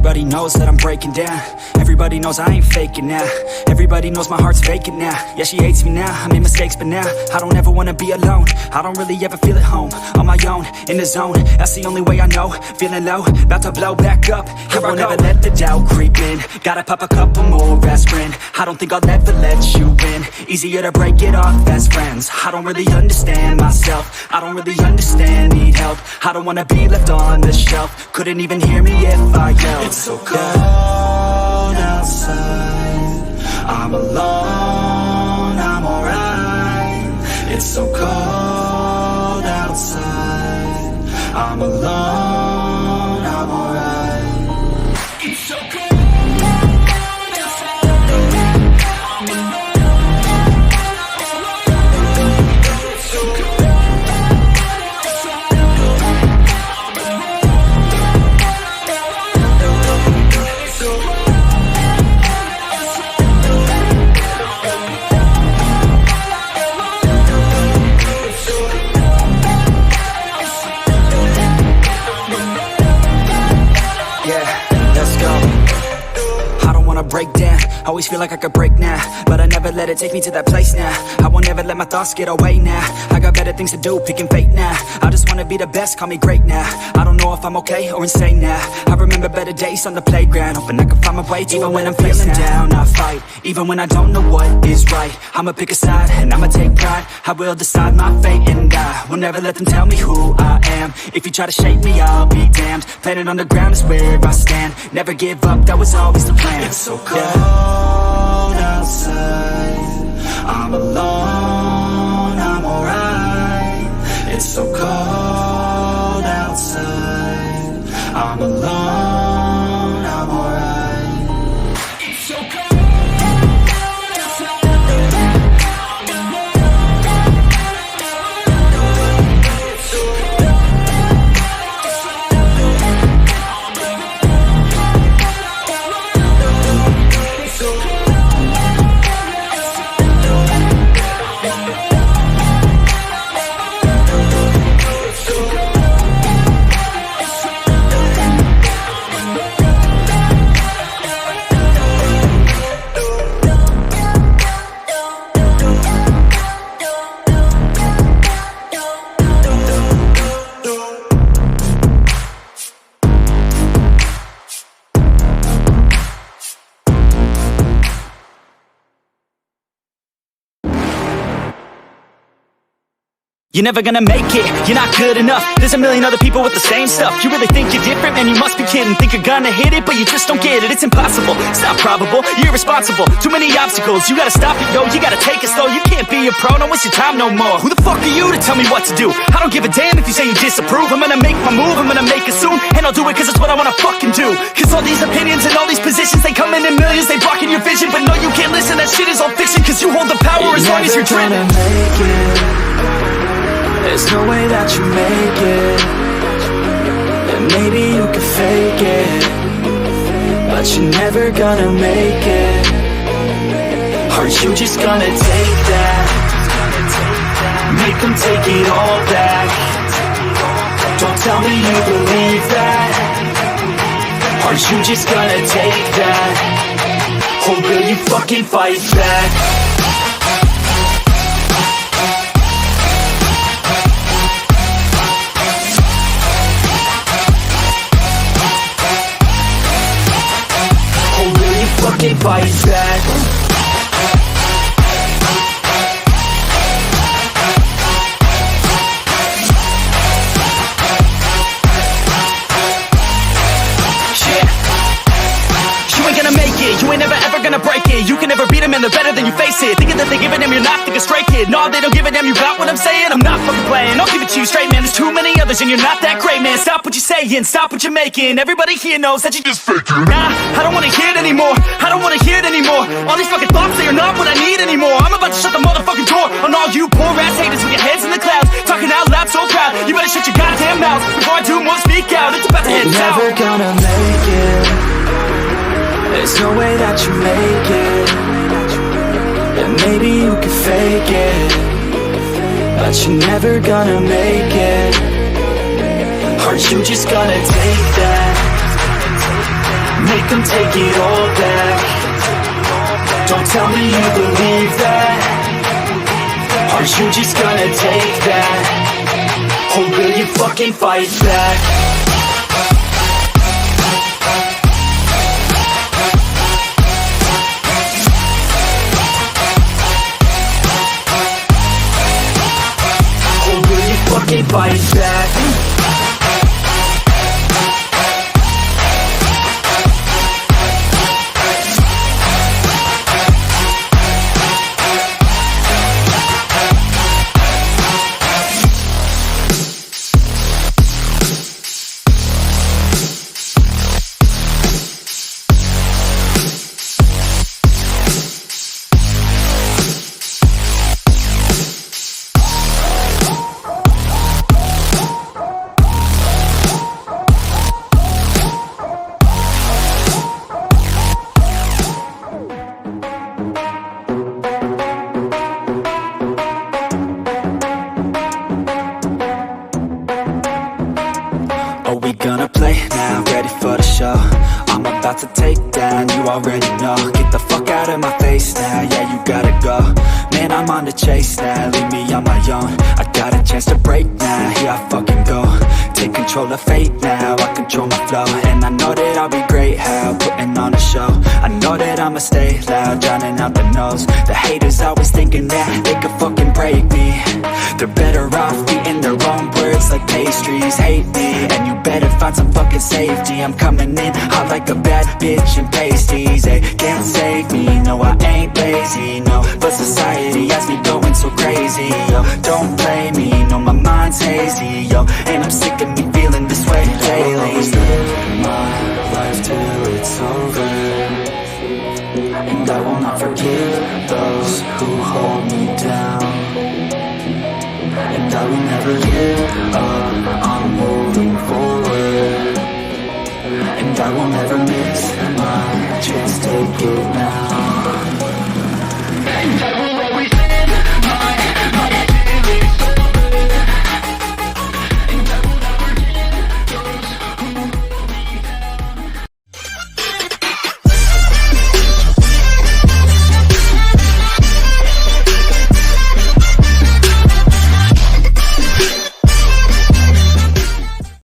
Everybody knows that I'm breaking down. Everybody knows I ain't faking now. Everybody knows my heart's vacant now. Yeah, she hates me now, I made mistakes but now I don't ever wanna be alone. I don't really ever feel at home. On my own, in the zone, that's the only way I know. Feeling low, about to blow back up. Here I won't ever let the doubt creep in. Gotta pop a couple more aspirin. I don't think I'll ever let you in. Easier to break it off best friends. I don't really understand myself. I don't really understand, need help. I don't wanna be left on the shelf. Couldn't even hear me if I yelled. It's so cold outside, I'm alone, I'm alright. It's so cold outside, I'm alone, I'm alright. It's so cold. Break down, always feel like I could break now, but I never let it take me to that place now. I won't ever let my thoughts get away now. I got better things to do, picking fate now. I just wanna be the best, call me great now. I don't know if I'm okay or insane now. I remember better days on the playground, hoping I can find my way to even when I'm feeling down, I fight, even when I don't know what is right. I'ma pick a side, and I'ma take pride. I will decide my fate, and I will never let them tell me who I am. If you try to shape me, I'll be damned. Planet on the ground is where I stand. Never give up, that was always the plan. It's so cold outside, I'm alone, I'm alright. It's so cold outside, I'm alone, I'm alright. It's so cold. You're never gonna make it, you're not good enough. There's a million other people with the same stuff. You really think you're different? Man, you must be kidding. Think you're gonna hit it, but you just don't get it. It's impossible, it's not probable, you're irresponsible. Too many obstacles, you gotta stop it, yo. You gotta take it slow, you can't be a pro. Don't waste your time no more. Who the fuck are you to tell me what to do? I don't give a damn if you say you disapprove. I'm gonna make my move, I'm gonna make it soon. And I'll do it cause it's what I wanna fucking do. Cause all these opinions and all these positions, they come in millions, they blocking your vision. But no, you can't listen, that shit is all fiction. Cause you hold the power as long as you're driven. There's no way that you make it. And maybe you can fake it, but you're never gonna make it. Are you just gonna take that? Make them take it all back. Don't tell me you believe that. Are you just gonna take that? Or will you fucking fight back? Fucking fight back. You ain't gonna make it, you ain't never ever gonna break it. You can never beat them and they're better than you face it. Thinking that they give a damn, you're not thinking straight, kid. No, they don't give a damn, you got what I'm saying? I'm not fucking playing, I'll give it to you straight, man. There's too many others and you're not that great, man. Stop what you're saying, stop what you're making. Everybody here knows that you just faking. Nah, I don't wanna hear it anymore, I don't wanna hear it anymore. All these fucking thoughts, they are not what I need anymore. I'm about to shut the motherfucking door on all you poor ass haters with your heads in the clouds, talking out loud so proud. You better shut your goddamn mouth before I do more speak out. It's about to head south. Never gonna make it. There's no way that you make it. And maybe you can fake it, but you're never gonna make it. Are you just gonna take that? can take it all back. Don't tell me you believe that. Are you just gonna take that? Or will you fucking fight back? Or will you fucking fight back? Are we gonna play now? Ready for the show? I'm about to take down, you already know. Get the fuck out of my face now, yeah, you gotta go. Man, I'm on the chase now, leave me on my own. I got a chance to break now, here I fucking go. Take control of fate now, I control my flow. And I know that I'll be great, how putting on a show. I know that I'ma stay loud, drowning out the noise. The haters always thinking that they could fucking break me. They're better off eating their own words like pastries. Hate me, and you better find some fucking safety. I'm coming in hot like a bad bitch in pasties. They can't save me, no I ain't lazy, no. But society has me going so crazy, yo. Don't play me, no my mind's hazy, yo. And I'm sick of me feeling this way daily. I will live my life till it's over, and I will not forgive those who hold me down. And I will never give up, I'm moving forward. And I will never miss my chance, take it now.